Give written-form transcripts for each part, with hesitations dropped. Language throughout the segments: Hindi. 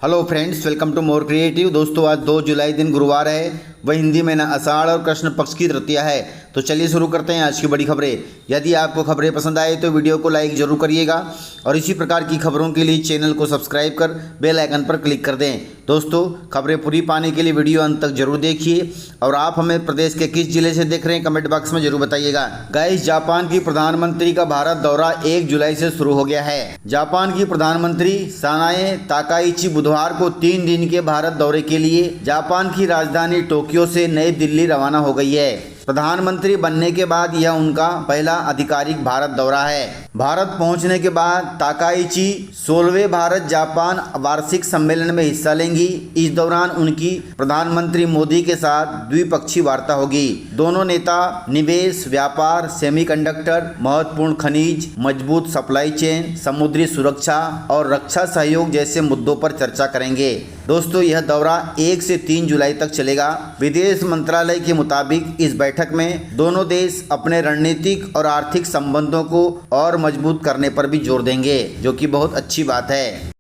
Hello friends, welcome to More Creative. दोस्तों, आज 2 जुलाई दिन गुरुवार है, वह हिंदी महीना आषाढ़ और कृष्ण पक्ष की तृतीया है। तो चलिए शुरू करते हैं आज की बड़ी खबरें। यदि आपको खबरें पसंद आए तो वीडियो को लाइक जरूर करिएगा और इसी प्रकार की खबरों के लिए चैनल को सब्सक्राइब कर बेल आइकन पर क्लिक कर दें। दोस्तों, खबरें पूरी पाने के लिए वीडियो अंत तक जरूर देखिए और आप हमें प्रदेश के किस जिले से देख रहे हैं कमेंट बॉक्स में जरूर बताइएगा। गाइस, जापान की प्रधानमंत्री का भारत दौरा 1 जुलाई से शुरू हो गया है। जापान की प्रधानमंत्री सानाए ताकाइची बुधवार को 3 दिन के भारत दौरे के लिए जापान की राजधानी टोक्यो से नई दिल्ली रवाना हो गई है। प्रधानमंत्री बनने के बाद यह उनका पहला आधिकारिक भारत दौरा है। भारत पहुंचने के बाद ताकाइची 16वें भारत जापान वार्षिक सम्मेलन में हिस्सा लेंगी। इस दौरान उनकी प्रधानमंत्री मोदी के साथ द्विपक्षीय वार्ता होगी। दोनों नेता निवेश, व्यापार, सेमीकंडक्टर, महत्वपूर्ण खनिज, मजबूत सप्लाई चेन, समुद्री सुरक्षा और रक्षा सहयोग जैसे मुद्दों पर चर्चा करेंगे। दोस्तों, यह दौरा 1 से 3 जुलाई तक चलेगा। विदेश मंत्रालय के मुताबिक इस बैठक में दोनों देश अपने रणनीतिक और आर्थिक संबंधों को और मजबूत करने पर भी जोर देंगे, जो कि बहुत अच्छी बात है।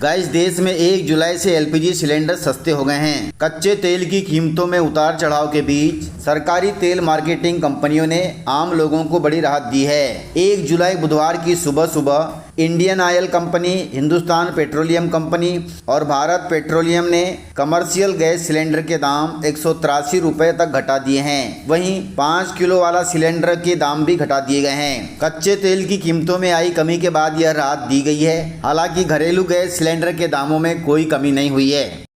गाइस, देश में 1 जुलाई से एलपीजी सिलेंडर सस्ते हो गए हैं। कच्चे तेल की कीमतों में उतार चढ़ाव के बीच सरकारी तेल मार्केटिंग कंपनियों ने आम लोगों को बड़ी राहत दी है। 1 जुलाई बुधवार की सुबह सुबह Indian oil company, Hindustan petroleum company और भारत पेट्रोलियम ने कमर्शियल गैस सिलेंडर के दाम 183 रुपये तक घटा दिए हैं। वहीं 5 किलो वाला सिलेंडर के दाम भी घटा दिए गए हैं। कच्चे तेल की कीमतों में आई कमी के बाद यह राहत दी गई है। हालांकि घरेलू गैस सिलेंडर के दामों में कोई कमी नहीं हुई है।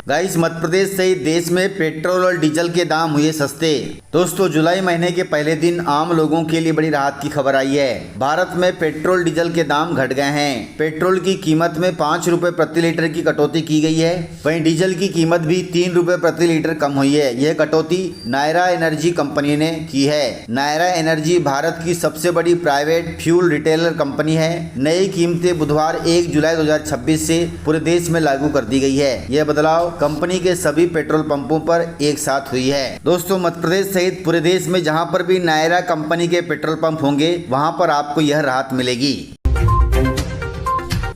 गाइस, मध्य प्रदेश सहित देश में पेट्रोल और डीजल के दाम हुए सस्ते। दोस्तों, जुलाई महीने के पहले दिन आम लोगों के लिए बड़ी राहत की खबर आई है। भारत में पेट्रोल डीजल के दाम घट गए हैं। पेट्रोल की कीमत में 5 रुपए प्रति लीटर की कटौती की गई है। वहीं डीजल की कीमत भी 3 रुपए प्रति लीटर कम हुई है। यह कटौती नायरा एनर्जी कंपनी ने की है। नायरा एनर्जी भारत की सबसे बड़ी प्राइवेट फ्यूल रिटेलर कंपनी है। नई कीमतें बुधवार 1 जुलाई 2026 से पूरे देश में लागू कर दी गई है। यह बदलाव कंपनी के सभी पेट्रोल पंपों पर एक साथ हुई है। दोस्तों, मध्य प्रदेश सहित पूरे देश में जहां पर भी नायरा कंपनी के पेट्रोल पंप होंगे वहां पर आपको यह राहत मिलेगी।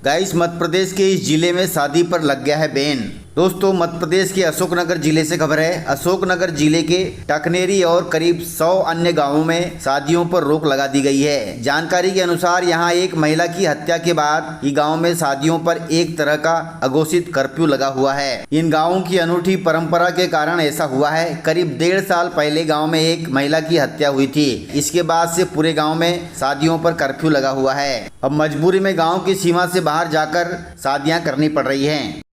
गाइस, मध्य प्रदेश के इस जिले में शादी पर लग गया है बैन। दोस्तों, मध्य प्रदेश के अशोकनगर जिले से खबर है। अशोकनगर जिले के टकनेरी और करीब 100 अन्य गांवों में शादियों पर रोक लगा दी गई है। जानकारी के अनुसार यहां एक महिला की हत्या के बाद ये गांव में शादियों पर एक तरह का अघोषित कर्फ्यू लगा हुआ है। इन गांवों की अनूठी परंपरा के कारण ऐसा हुआ है। करीब 1.5 साल पहले गाँव में एक महिला की हत्या हुई थी। इसके बाद से पूरे गाँव में शादियों पर कर्फ्यू लगा हुआ है। अब मजबूरी में गाँव की सीमा से बाहर जाकर शादियाँ करनी पड़ रही है।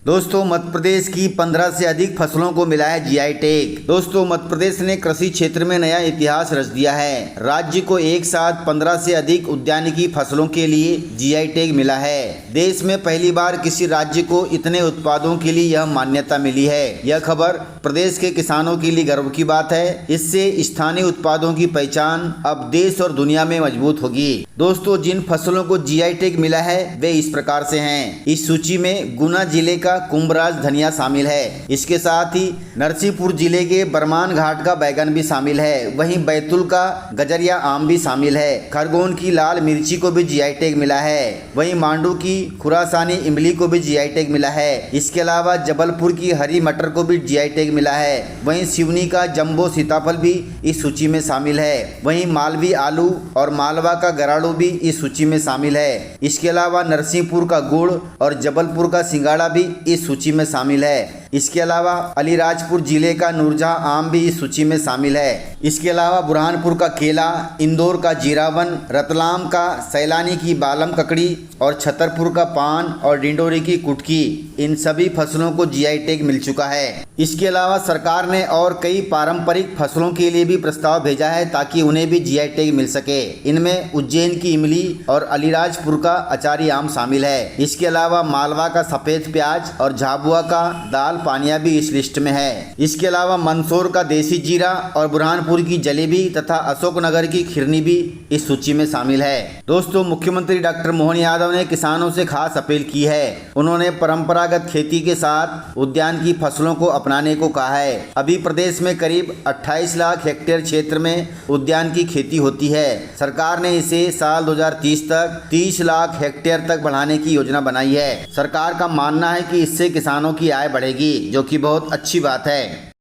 दोस्तों, मध्य प्रदेश की 15 से अधिक फसलों को मिला है जीआई टैग। दोस्तों, मध्य प्रदेश ने कृषि क्षेत्र में नया इतिहास रच दिया है। राज्य को एक साथ 15 से अधिक उद्यानिकी फसलों के लिए जीआई टैग मिला है। देश में पहली बार किसी राज्य को इतने उत्पादों के लिए यह मान्यता मिली है। यह खबर प्रदेश के किसानों के लिए गर्व की बात है। इससे स्थानीय उत्पादों की पहचान अब देश और दुनिया में मजबूत होगी। दोस्तों, जिन फसलों को जीआई टैग मिला है वे इस प्रकार से हैं। इस सूची में गुना जिले का कुंभराज धनिया शामिल है। इसके साथ ही नरसिंहपुर जिले के बरमान घाट का बैगन भी शामिल है। वहीं बैतूल का गजरिया आम भी शामिल है। खरगोन की लाल मिर्ची को भी जीआई टैग मिला है। वहीं मांडू की खुरासानी इमली को भी जीआई टैग मिला है। इसके अलावा जबलपुर की हरी मटर को भी जीआई टैग मिला है। वहीं सिवनी का जम्बो सीताफल भी इस सूची में शामिल है। वहीं मालवी आलू और मालवा का गराड़ू भी इस सूची में शामिल है। इसके अलावा नरसिंहपुर का गुड़ और जबलपुर का सिंगाड़ा भी इस सूची में शामिल है। इसके अलावा अलीराजपुर जिले का नूरजहां आम भी इस सूची में शामिल है। इसके अलावा बुरहानपुर का केला, इंदौर का जीरावन, रतलाम का सैलानी की बालम ककड़ी और छतरपुर का पान और डिंडोरी की कुटकी, इन सभी फसलों को जीआई टैग मिल चुका है। इसके अलावा सरकार ने और कई पारंपरिक फसलों के लिए भी प्रस्ताव भेजा है ताकि उन्हें भी जीआई टैग मिल सके। इनमें उज्जैन की इमली और अलीराजपुर का अचारी आम शामिल है। इसके अलावा मालवा का सफेद प्याज और झाबुआ का दाल पानिया भी इस लिस्ट में है। इसके अलावा मंदसौर का देसी जीरा और बुरहानपुर की जलेबी तथा अशोकनगर की खिरनी भी इस सूची में शामिल है। दोस्तों, मुख्यमंत्री डॉक्टर मोहन यादव ने किसानों से खास अपील की है। उन्होंने परंपरागत खेती के साथ उद्यान की फसलों को अपनाने को कहा है। अभी प्रदेश में करीब 28 लाख हेक्टेयर क्षेत्र में उद्यान की खेती होती है। सरकार ने इसे साल 2030 तक 30 लाख हेक्टेयर तक बढ़ाने की योजना बनाई है। सरकार का मानना है कि इससे किसानों की आय बढ़ेगी, जो कि बहुत अच्छी बात है।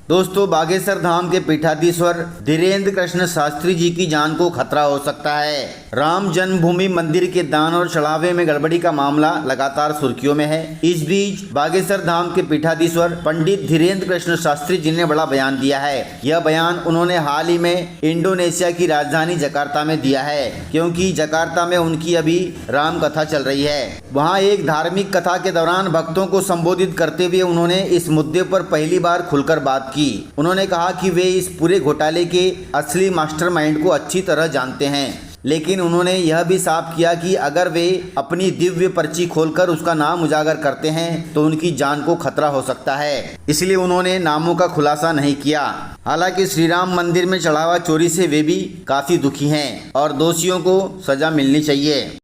दोस्तों, बागेश्वर धाम के पीठाधीश्वर धीरेन्द्र कृष्ण शास्त्री जी की जान को खतरा हो सकता है। राम जन्मभूमि मंदिर के दान और चढ़ावे में गड़बड़ी का मामला लगातार सुर्खियों में है। इस बीच बागेश्वर धाम के पीठाधीश्वर पंडित धीरेन्द्र कृष्ण शास्त्री जी ने बड़ा बयान दिया है। यह बयान उन्होंने हाल ही में इंडोनेशिया की राजधानी जकार्ता में दिया है, क्योंकि जकार्ता में उनकी अभी राम कथा चल रही है। वहाँ एक धार्मिक कथा के दौरान भक्तों को संबोधित करते हुए उन्होंने इस मुद्दे पर पहली बार खुलकर बात की। उन्होंने कहा कि वे इस पूरे घोटाले के असली मास्टरमाइंड को अच्छी तरह जानते हैं, लेकिन उन्होंने यह भी साफ किया कि अगर वे अपनी दिव्य पर्ची खोलकर उसका नाम उजागर करते हैं तो उनकी जान को खतरा हो सकता है। इसलिए उन्होंने नामों का खुलासा नहीं किया। हालांकि श्री राम मंदिर में चढ़ावा चोरी से वे भी काफी दुखी हैं और दोषियों को सजा मिलनी चाहिए।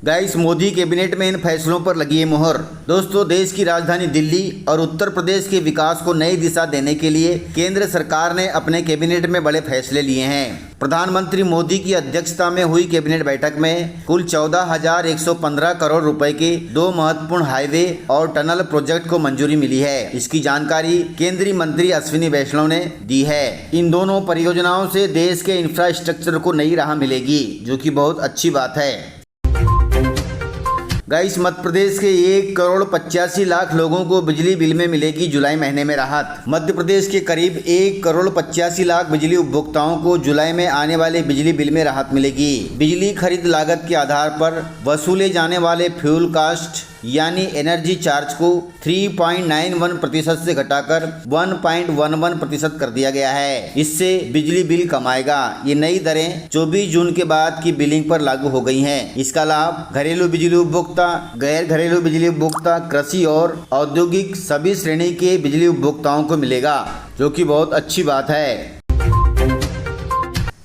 गाइस, मोदी कैबिनेट में इन फैसलों पर लगी है मोहर। दोस्तों, देश की राजधानी दिल्ली और उत्तर प्रदेश के विकास को नई दिशा देने के लिए केंद्र सरकार ने अपने कैबिनेट में बड़े फैसले लिए हैं। प्रधानमंत्री मोदी की अध्यक्षता में हुई कैबिनेट बैठक में कुल 14,115 करोड़ रुपए के 2 महत्वपूर्ण हाईवे और टनल प्रोजेक्ट को मंजूरी मिली है। इसकी जानकारी केंद्रीय मंत्री अश्विनी वैष्णव ने दी है। इन दोनों परियोजनाओं से देश के इंफ्रास्ट्रक्चर को नई राह मिलेगी, जो कि बहुत अच्छी बात है। गाइस, मध्य प्रदेश के 1,85,00,000 लोगों को बिजली बिल में मिलेगी जुलाई महीने में राहत। मध्य प्रदेश के करीब 1,85,00,000 बिजली उपभोक्ताओं को जुलाई में आने वाले बिजली बिल में राहत मिलेगी। बिजली खरीद लागत के आधार पर वसूले जाने वाले फ्यूल कास्ट यानी एनर्जी चार्ज को 3.91% से घटाकर 1.11% कर दिया गया है। इससे बिजली बिल कम आएगा। ये नई दरें 24 जून के बाद की बिलिंग पर लागू हो गई हैं। इसका लाभ घरेलू बिजली उपभोक्ता, गैर घरेलू बिजली उपभोक्ता, कृषि और औद्योगिक सभी श्रेणी के बिजली उपभोक्ताओं को मिलेगा, जो कि बहुत अच्छी बात है।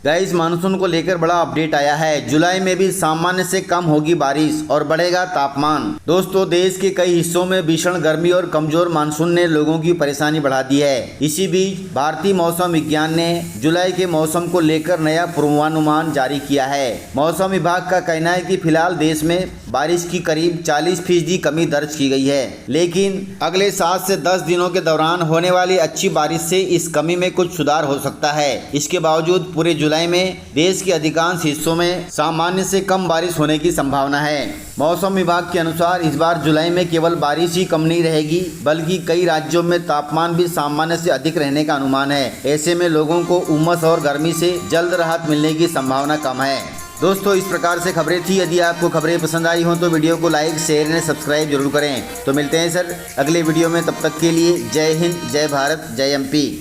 गाइस, मानसून को लेकर बड़ा अपडेट आया है। जुलाई में भी सामान्य से कम होगी बारिश और बढ़ेगा तापमान। दोस्तों, देश के कई हिस्सों में भीषण गर्मी और कमजोर मानसून ने लोगों की परेशानी बढ़ा दी है। इसी बीच भारतीय मौसम विज्ञान ने जुलाई के मौसम को लेकर नया पूर्वानुमान जारी किया है। मौसम विभाग का कहना है कि फिलहाल देश में बारिश की करीब 40% कमी दर्ज की गई है, लेकिन अगले 7 से 10 दिनों के दौरान होने वाली अच्छी बारिश से इस कमी में कुछ सुधार हो सकता है। इसके बावजूद पूरे जुलाई में देश के अधिकांश हिस्सों में सामान्य से कम बारिश होने की संभावना है। मौसम विभाग के अनुसार इस बार जुलाई में केवल बारिश ही कम नहीं रहेगी, बल्कि कई राज्यों में तापमान भी सामान्य से अधिक रहने का अनुमान है। ऐसे में लोगों को उमस और गर्मी से जल्द राहत मिलने की संभावना कम है। दोस्तों, इस प्रकार से खबरें थी। यदि आपको खबरें पसंद आई हो तो वीडियो को लाइक, शेयर और सब्सक्राइब जरूर करें। तो मिलते हैं सर अगले वीडियो में, तब तक के लिए जय हिंद, जय भारत, जय एमपी।